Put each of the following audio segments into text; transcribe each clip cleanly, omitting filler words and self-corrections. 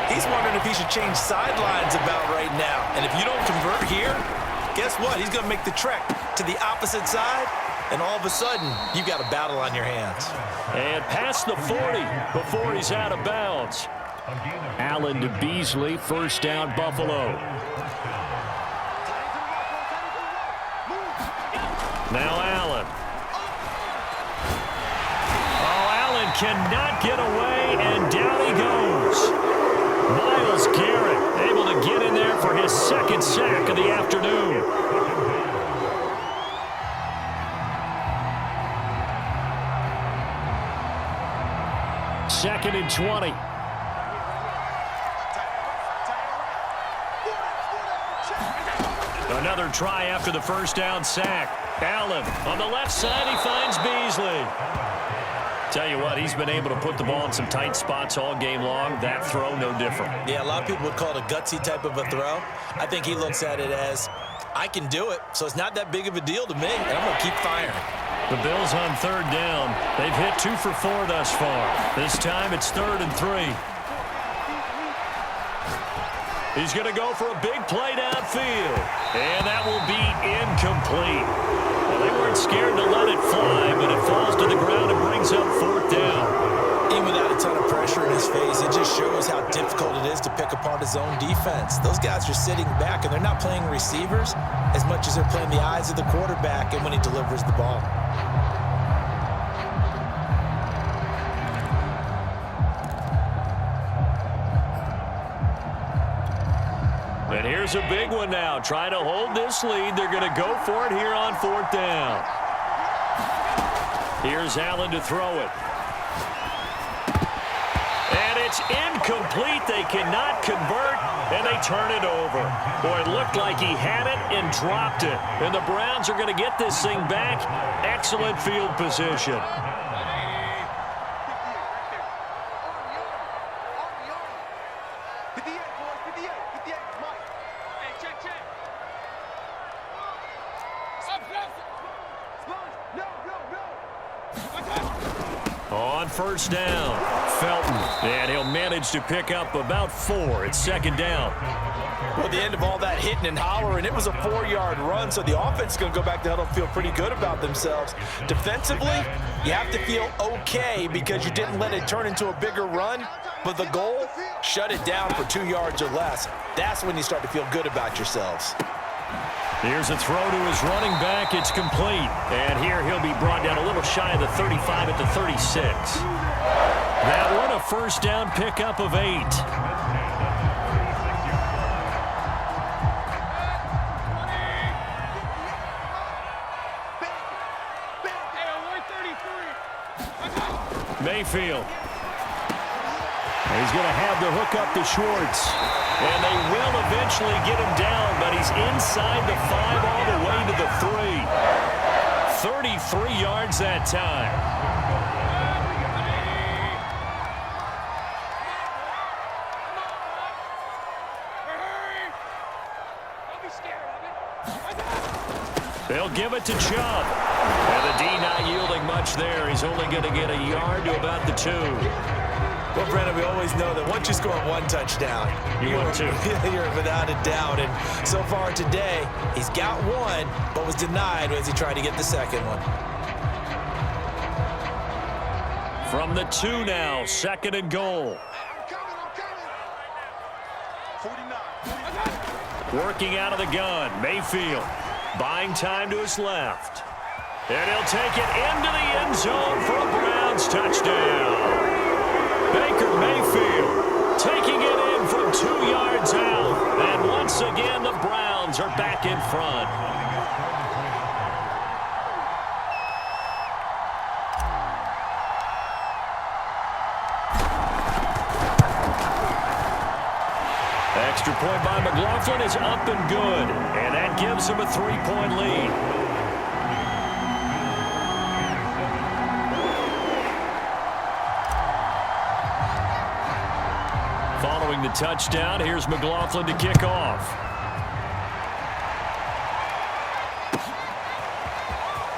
He's wondering if he should change sidelines about right now. And if you don't convert here, guess what? He's going to make the trek to the opposite side, and all of a sudden, you've got a battle on your hands. And past the 40 before he's out of bounds. Allen to Beasley, first down, Buffalo. Now Allen. Oh, Allen cannot get away, and down he goes. Myles Garrett able to get in there for his second sack of the afternoon. Second and 20. Another try after the first down sack. Allen on the left side, he finds Beasley. Tell you what, he's been able to put the ball in some tight spots all game long. That throw, no different. Yeah, a lot of people would call it a gutsy type of a throw. I think he looks at it as, I can do it, so it's not that big of a deal to me, and I'm going to keep firing. The Bills on third down. They've hit 2 for 4 thus far. This time it's 3rd and 3. He's going to go for a big play downfield. And that will be incomplete. Well, they weren't scared to let it fly, but it falls to the ground and brings up 4th down. Even without a ton of pressure in his face, it just shows how difficult it is to pick apart his own defense. Those guys are sitting back, and they're not playing receivers as much as they're playing the eyes of the quarterback and when he delivers the ball. And here's a big one now. Trying to hold this lead. They're going to go for it here on 4th down. Here's Allen to throw it. And it's incomplete. They cannot convert, and they turn it over. Boy, it looked like he had it and dropped it. And the Browns are going to get this thing back. Excellent field position. On first down, Felton, and he'll manage to pick up about 4. It's 2nd down. Well, the end of all that hitting and hollering, it was a 4-yard run, so the offense is going to go back to huddle and feel pretty good about themselves. Defensively, you have to feel okay because you didn't let it turn into a bigger run, but the goal, shut it down for 2 yards or less. That's when you start to feel good about yourselves. Here's a throw to his running back. It's complete. And here he'll be brought down a little shy of the 35 at the 36. That one a first down pickup of 8. Mayfield. He's going to have the hook up to Schwartz. And they will eventually get him down, but he's inside the 5 all the way to the 3. 33 yards that time. They'll give it to Chubb. And the D not yielding much there. He's only going to get a yard to about the 2. Well, Brandon, we always know that once you score 1 touchdown, you're without a doubt. And so far today, he's got 1, but was denied as he tried to get the second one. From the 2 now, 2nd and goal. Working out of the gun, Mayfield. Buying time to his left. And he'll take it into the end zone for a Browns touchdown. Baker Mayfield taking it in from 2 yards out. And once again, the Browns are back in front. Extra point by McLaughlin is up and good. And that gives him a 3-point lead. Following the touchdown, here's McLaughlin to kick off.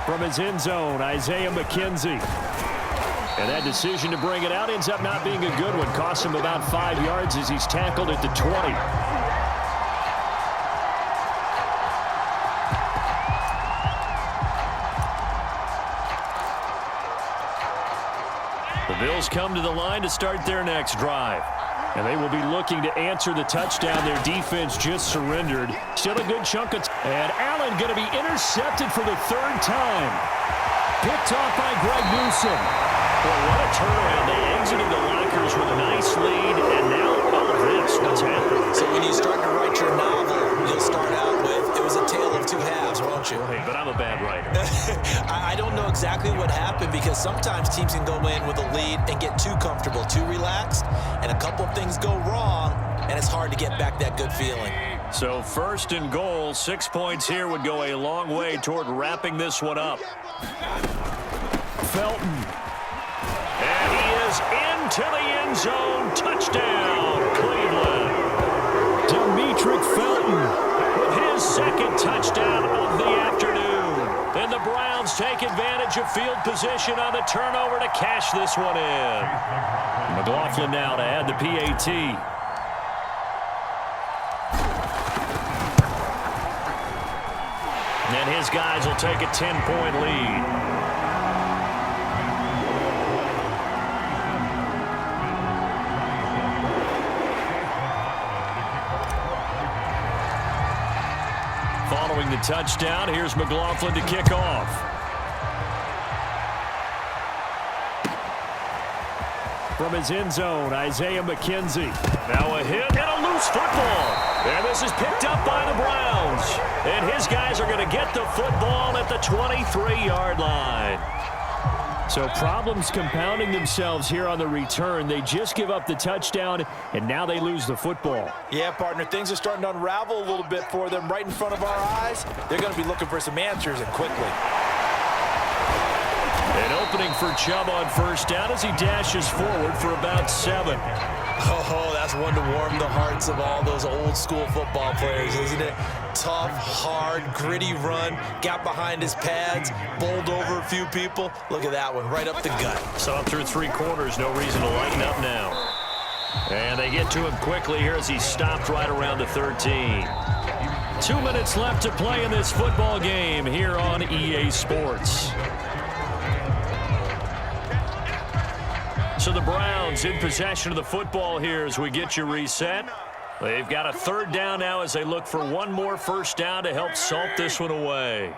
From his end zone, Isaiah McKenzie. And that decision to bring it out ends up not being a good one. Costs him about 5 yards as he's tackled at the 20. The Bills come to the line to start their next drive. And they will be looking to answer the touchdown their defense just surrendered. Still a good chunk of and Allen going to be intercepted for the 3rd time. Picked off by Greg Newsome. Well, what a turnaround. They exited the lockers with a nice lead, and now all of this. What's happening? So when you start to write your novel, you'll start out with, it was a tale of two halves, won't you? Right, but I'm a bad writer. I don't know exactly what happened because sometimes teams can go in with a lead and get too comfortable, too relaxed, and a couple of things go wrong, and it's hard to get back that good feeling. So 1st and goal, 6 points here would go a long way toward wrapping this one up. Felton. And he is into the end zone. Touchdown, Cleveland. Demetric Felton with his 2nd touchdown of the afternoon. And the Browns take advantage of field position on the turnover to cash this one in. McLaughlin now to add the PAT. And his guys will take a 10-point lead. Following the touchdown, here's McLaughlin to kick off. From his end zone, Isaiah McKenzie. Now a hit and a loose football. And this is picked up by the Browns. And his guys are going to get the football at the 23-yard line. So problems compounding themselves here on the return. They just give up the touchdown, and now they lose the football. Yeah, partner, things are starting to unravel a little bit for them right in front of our eyes. They're going to be looking for some answers, and quickly. An opening for Chubb on 1st down as he dashes forward for about 7. Oh, that's one to warm the hearts of all those old-school football players, isn't it? Tough, hard, gritty run, got behind his pads, bowled over a few people. Look at that one, right up the gut. Saw through 3 quarters, no reason to lighten up now. And they get to him quickly here as he stopped right around the 13. 2 minutes left to play in this football game here on EA Sports. So the Browns in possession of the football here as we get you reset. They've got a 3rd down now as they look for one more 1st down to help salt this one away.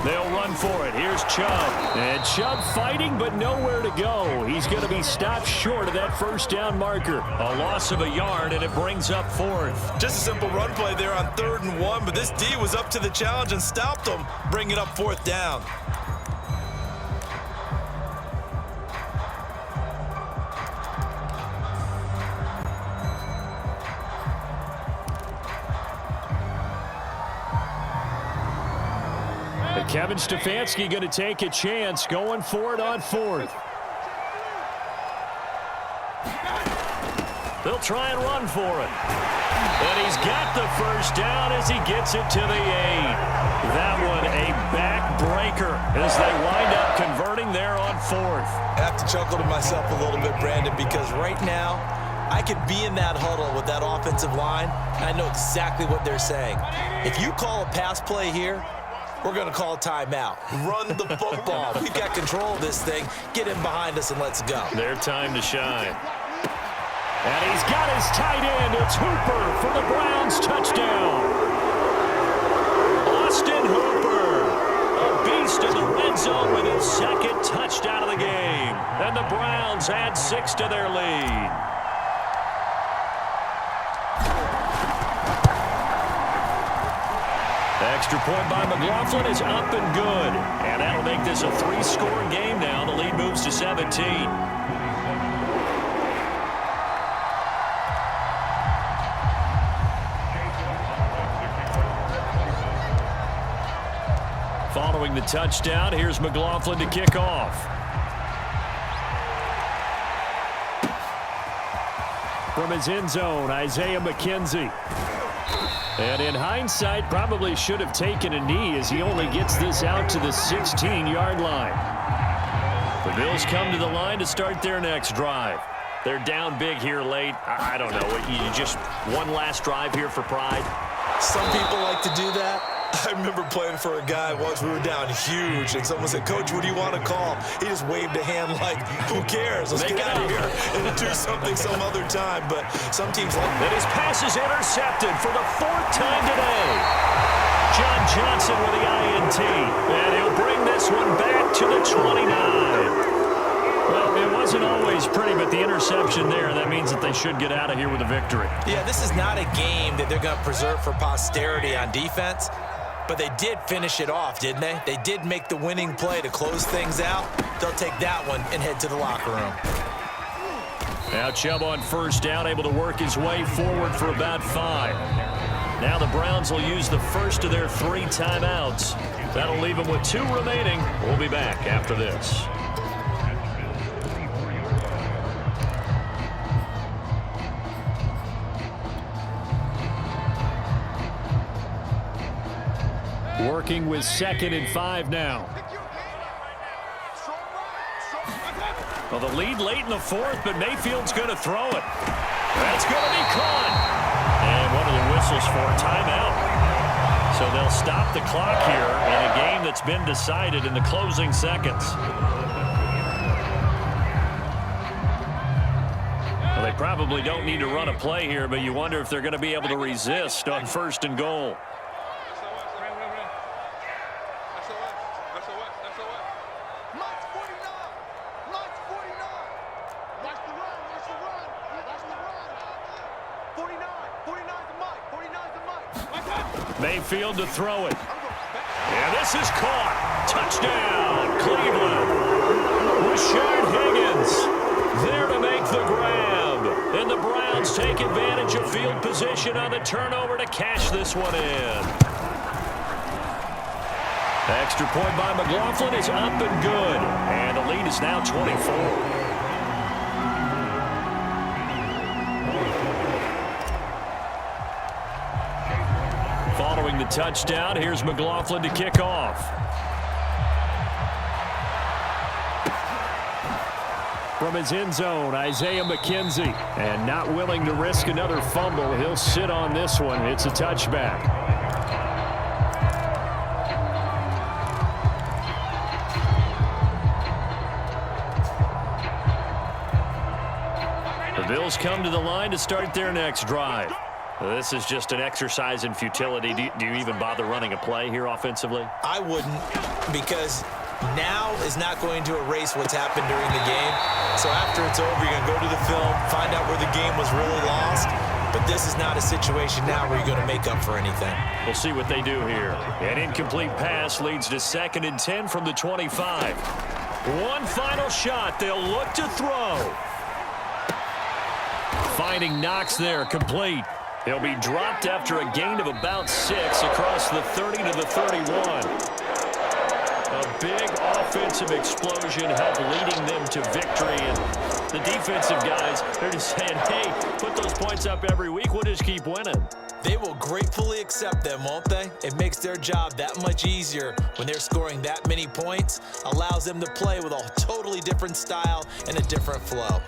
They'll run for it. Here's Chubb. And Chubb fighting, but nowhere to go. He's going to be stopped short of that 1st down marker. A loss of a yard, and it brings up 4th. Just a simple run play there on 3rd and 1, but this D was up to the challenge and stopped them, bringing up 4th down. Kevin Stefanski going to take a chance, going for it on 4th. They'll try and run for it. And he's got the 1st down as he gets it to the 8. That one a backbreaker as they wind up converting there on 4th. I have to chuckle to myself a little bit, Brandon, because right now I could be in that huddle with that offensive line, and I know exactly what they're saying. If you call a pass play here, we're going to call a timeout. Run the football. We've got control of this thing. Get him behind us and let's go. Their time to shine. And he's got his tight end. It's Hooper for the Browns touchdown. Austin Hooper, a beast in the red zone with his 2nd touchdown of the game. And the Browns add 6 to their lead. Extra point by McLaughlin is up and good. And that'll make this a 3-score game now. The lead moves to 17. Following the touchdown, here's McLaughlin to kick off. From his end zone, Isaiah McKenzie. And in hindsight, probably should have taken a knee as he only gets this out to the 16-yard line. Bills come to the line to start their next drive. They're down big here late. I don't know. You just one last drive here for pride? Some people like to do that. I remember playing for a guy once. We were down huge, and someone said, "Coach, what do you want to call?" He just waved a hand like, "Who cares? Let's get out of here and do something some other time." But some teams like that. His pass is intercepted for the 4th time today. John Johnson with the INT, and he'll bring this one back to the 29. Well, it wasn't always pretty, but the interception there, that means that they should get out of here with a victory. Yeah, this is not a game that they're going to preserve for posterity on defense. But they did finish it off, didn't they? They did make the winning play to close things out. They'll take that one and head to the locker room. Now Chubb on first down, able to work his way forward for about 5. Now the Browns will use the first of their 3 timeouts. That'll leave them with 2 remaining. We'll be back after this. Working with 2nd and 5 now. Well, the lead late in the 4th, but Mayfield's going to throw it. That's going to be caught. And one of the whistles for a timeout. So they'll stop the clock here in a game that's been decided in the closing seconds. Well, they probably don't need to run a play here, but you wonder if they're going to be able to resist on 1st and goal. Mayfield to throw it. And this is caught. Touchdown, Cleveland. Rashard Higgins there to make the grab. And the Browns take advantage of field position on the turnover to cash this one in. The extra point by McLaughlin is up and good. And the lead is now 24. Following the touchdown, here's McLaughlin to kick off. From his end zone, Isaiah McKenzie. And not willing to risk another fumble, he'll sit on this one. It's a touchback. The Bills come to the line to start their next drive. This is just an exercise in futility. Do you even bother running a play here offensively? I wouldn't, because now is not going to erase what's happened during the game. So after it's over, you're going to go to the film, find out where the game was really lost. But this is not a situation now where you're going to make up for anything. We'll see what they do here. An incomplete pass leads to 2nd and 10 from the 25. One final shot. They'll look to throw. Finding Knox there, complete. He'll be dropped after a gain of about 6 across the 30 to the 31. A big offensive explosion helped leading them to victory. And the defensive guys, they're just saying, hey, put those points up every week. We'll just keep winning. They will gratefully accept them, won't they? It makes their job that much easier when they're scoring that many points. Allows them to play with a totally different style and a different flow.